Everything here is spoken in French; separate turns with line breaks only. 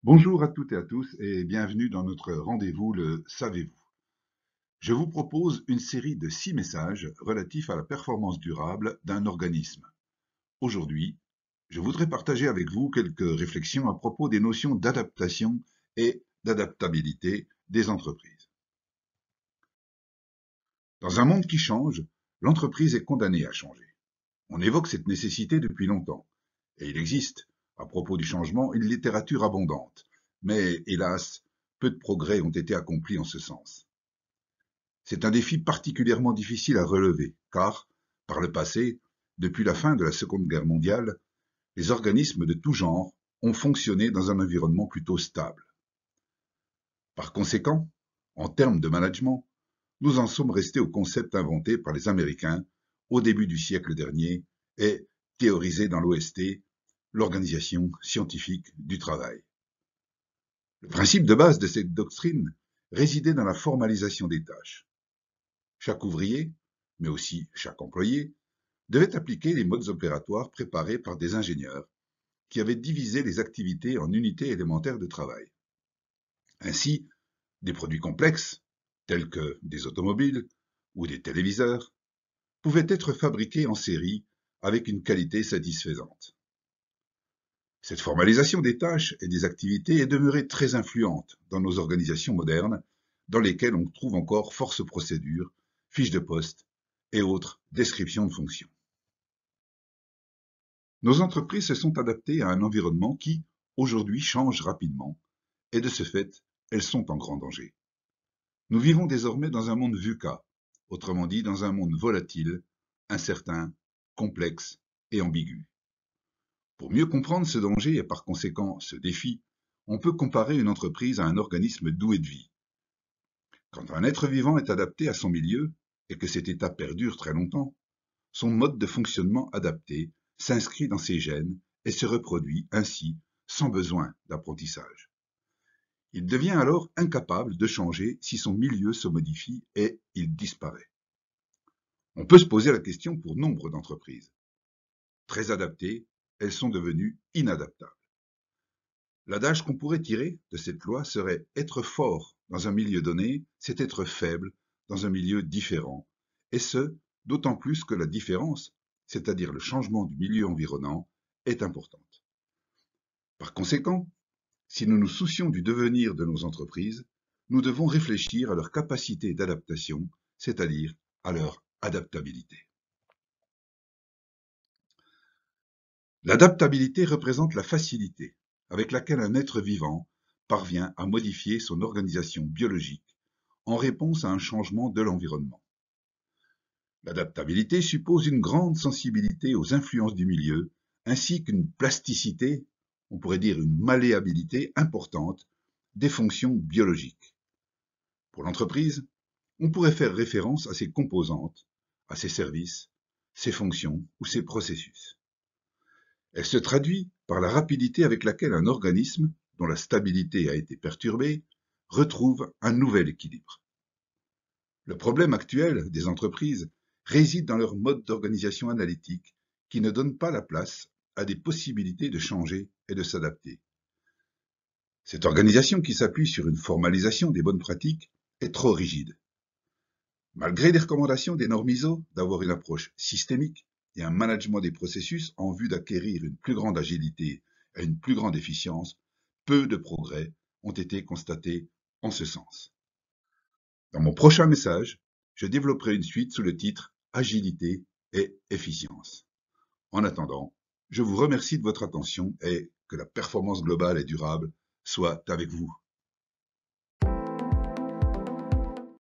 Bonjour à toutes et à tous et bienvenue dans notre rendez-vous le Savez-vous. Je vous propose une série de 6 messages relatifs à la performance durable d'un organisme. Aujourd'hui, je voudrais partager avec vous quelques réflexions à propos des notions d'adaptation et d'adaptabilité des entreprises. Dans un monde qui change, l'entreprise est condamnée à changer. On évoque cette nécessité depuis longtemps, et il existe, à propos du changement, une littérature abondante. Mais hélas, peu de progrès ont été accomplis en ce sens. C'est un défi particulièrement difficile à relever, car, par le passé, depuis la fin de la Seconde Guerre mondiale, les organismes de tout genre ont fonctionné dans un environnement plutôt stable. Par conséquent, en termes de management, nous en sommes restés au concept inventé par les Américains au début du siècle dernier et théorisé dans l'OST, l'Organisation scientifique du travail. Le principe de base de cette doctrine résidait dans la formalisation des tâches. Chaque ouvrier, mais aussi chaque employé, devait appliquer les modes opératoires préparés par des ingénieurs qui avaient divisé les activités en unités élémentaires de travail. Ainsi, des produits complexes, tels que des automobiles ou des téléviseurs, pouvaient être fabriqués en série avec une qualité satisfaisante. Cette formalisation des tâches et des activités est demeurée très influente dans nos organisations modernes, dans lesquelles on trouve encore force procédures, fiches de poste et autres descriptions de fonctions. Nos entreprises se sont adaptées à un environnement qui, aujourd'hui, change rapidement, et de ce fait, elles sont en grand danger. Nous vivons désormais dans un monde VUCA, autrement dit dans un monde volatile, incertain, complexe et ambigu. Pour mieux comprendre ce danger et par conséquent ce défi, on peut comparer une entreprise à un organisme doué de vie. Quand un être vivant est adapté à son milieu, et que cet état perdure très longtemps, son mode de fonctionnement adapté s'inscrit dans ses gènes et se reproduit ainsi sans besoin d'apprentissage. Il devient alors incapable de changer si son milieu se modifie et il disparaît. On peut se poser la question pour nombre d'entreprises. Très adaptées, elles sont devenues inadaptables. L'adage qu'on pourrait tirer de cette loi serait être fort dans un milieu donné, c'est être faible dans un milieu différent, et ce, d'autant plus que la différence, c'est-à-dire le changement du milieu environnant, est importante. Par conséquent, si nous nous soucions du devenir de nos entreprises, nous devons réfléchir à leur capacité d'adaptation, c'est-à-dire à leur adaptabilité. L'adaptabilité représente la facilité avec laquelle un être vivant parvient à modifier son organisation biologique en réponse à un changement de l'environnement. L'adaptabilité suppose une grande sensibilité aux influences du milieu, ainsi qu'une plasticité, on pourrait dire une malléabilité importante des fonctions biologiques. Pour l'entreprise, on pourrait faire référence à ses composantes, à ses services, ses fonctions ou ses processus. Elle se traduit par la rapidité avec laquelle un organisme, dont la stabilité a été perturbée, retrouve un nouvel équilibre. Le problème actuel des entreprises réside dans leur mode d'organisation analytique qui ne donne pas la place à des possibilités de changer et de s'adapter. Cette organisation qui s'appuie sur une formalisation des bonnes pratiques est trop rigide. Malgré les recommandations des normes ISO d'avoir une approche systémique et un management des processus en vue d'acquérir une plus grande agilité et une plus grande efficience, peu de progrès ont été constatés en ce sens. Dans mon prochain message, je développerai une suite sous le titre Agilité et efficience. En attendant, je vous remercie de votre attention et que la performance globale et durable soit avec vous.